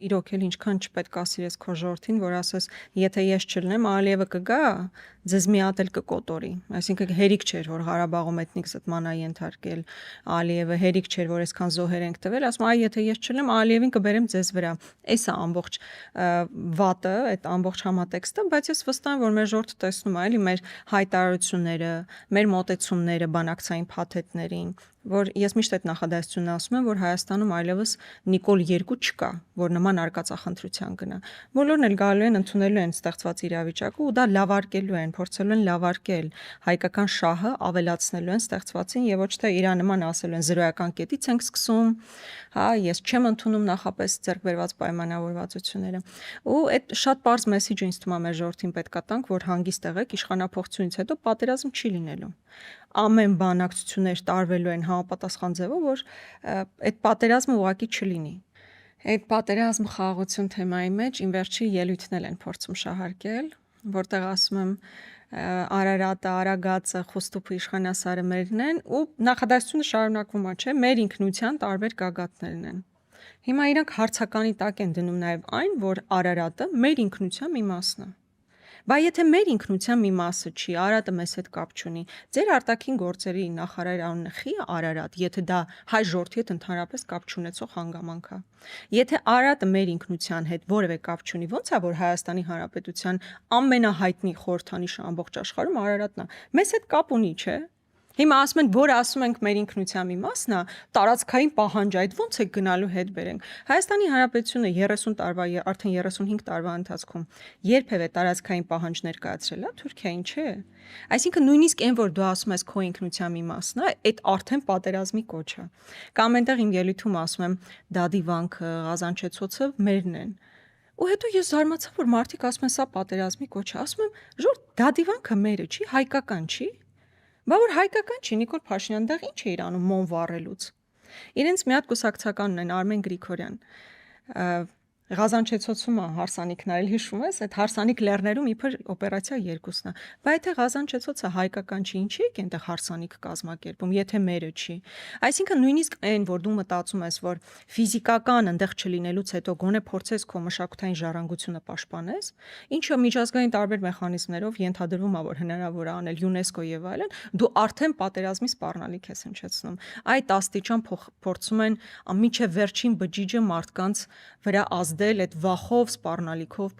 իրոք էլ ինչքան չպետք է սիրես քո ժողովրդին, որ ասես, եթե ես չլնեմ, Ալիևը կգա, ձեզ մի հատ էլ կկոտորի։ Այսինքն հերիք չէր, որ Ղարաբաղում էթնիկ զտման է ենթարկել Ալիևը, հերիք չէր, որ այսքան զոհեր ենք տվել, ասում այ եթե ես չլնեմ, Ալիևին կբերեմ ձեզ վրա։ Էս է ամբողջ վատը, այդ ամբողջ համատեքստը, բայց ես վստահ եմ, որ մեր ժողովուրդը տեսնում է, էլի մեր հայտարարությունները, մեր մոտեցումները բանակցային փաթեթներին, որ ես միշտ այդ նախադասությունն ասում եմ, որ Հայաստանում այլևս Նիկոլ 2 չկա, որ նման արկածախնդրության գնա։ Բոլորն էլ գալու են ընդունելու են ստեղծված իրավիճակը ու դա լավարկելու են, փորձելու են լավարկել հայկական շահը, ավելացնելու են ստեղծվածին եւ ոչ թե իրա նման ասելու են զրոյական կետից ենք սկսում, հա, ես չեմ ընդունում նախապես ձեռք բերված պայմանավորվածությունները։ Ու այդ շատ པարզ մեսիջը ինձ թվում է մեր ժողովրդին պետքա տանք, որ հանգիստ եղեք, իշխանափոխությունից հետո պատերազմ չի լինելու։ Ամեն բանակցություններ տարվելու են համապատասխան ձևով, որ այդ պատերազմը ուղղակի չլինի։ Այդ պատերազմ խաղաղություն թեմայի մեջ իմ վերջի ելույթն էլ են փորձում շահարկել, որտեղ ասում եմ Արարատը, Արագածը, Խոստուփը, Իշխանասարը մերն են ու նախադասությունը շարունակվում է, չէ, մեր ինքնության տարբեր գագաթներն են։ Հիմա իրանք հարցականի տակ են դնում նաև այն, որ Արարատը մեր ինքնության մի մասն է։ Բա եթե մեր ինքնության մի մասը չի, Արարատը մեզ հետ կապ չունի, ձեր արտաքին գործերի նախարար անունը խի է Արարատ, եթե դա հայ ժողովրդի հետ ընդհանրապես կապ չունեցող հանգամանք է։ Եթե Արարատը մեր ինքնության հետ որևէ կապ չունի, ո՞նց է որ Հայաստանի Հանրապետության ամենահայտնի խորհրդանիշը ամբողջ աշխարհում Արարատն է։ Մեզ հետ կապ ունի, չէ՞։ Հիմա ասում են, որ ասում ենք մեր ինքնության մի մասն է, տարածքային պահանջ, այդ ո՞նց է գնալու հետ բերենք։ Հայաստանի Հանրապետությունը 30 տարվա, արդեն 35 տարվա ընթացքում երբևէ տարածքային պահանջ ներկայացրել է Թուրքիային, չէ։ Այսինքն նույնիսկ այն, որ դու ասում ես քո ինքնության մի մասն է, այդ արդեն պատերազմի կոչ է։ Կամ այնտեղ իմ ելույթում ասում եմ Դադիվանքը, Ղազանչեցոցը մերն են։ Ու հետո ես զարմացա, որ մարդիկ ասում են սա պատերազմի կոչ է։ Ասում եմ, ժողովուրդ, Դադիվանքը մերը չի, հայկական չի։ Բա որ հայկական չի, Նիկոլ Փաշինյան դեռ ինչ է իր անում մոմ վառելուց։ Իրենց մի հատ կուսակցական ունեն Արմեն Գրիգորյան։ Ղազանչեցոցում է հարսանիքն արել, հիշում ես, այդ հարսանիք լեռներում իբր օպերացիա 2-ն է։ Բայց եթե Ղազանչեցոցը հայկական չի, ինչի՞ եք այնտեղ հարսանիք կազմակերպում, եթե մերը չի։ Այսինքն նույնիսկ այն, որ դու մտածում ես, որ ֆիզիկական այնտեղ չլինելուց հետո գոնե փորձես քո մշակութային ժառանգությունը պաշտպանես, ինչը միջազգային տարբեր մեխանիզմներով ենթադրվում է, որ հնարավոր է անել ՅՈՒՆԵՍԿՕ եւ այլն, դու արդեն պատերազմի սպառնալիք ես հնչեցնում։ Այդ աստիճան փորձում են մինչև վերջին բջիջը մարդկանց վրա ազդել այդ վախով, սպառնալիքով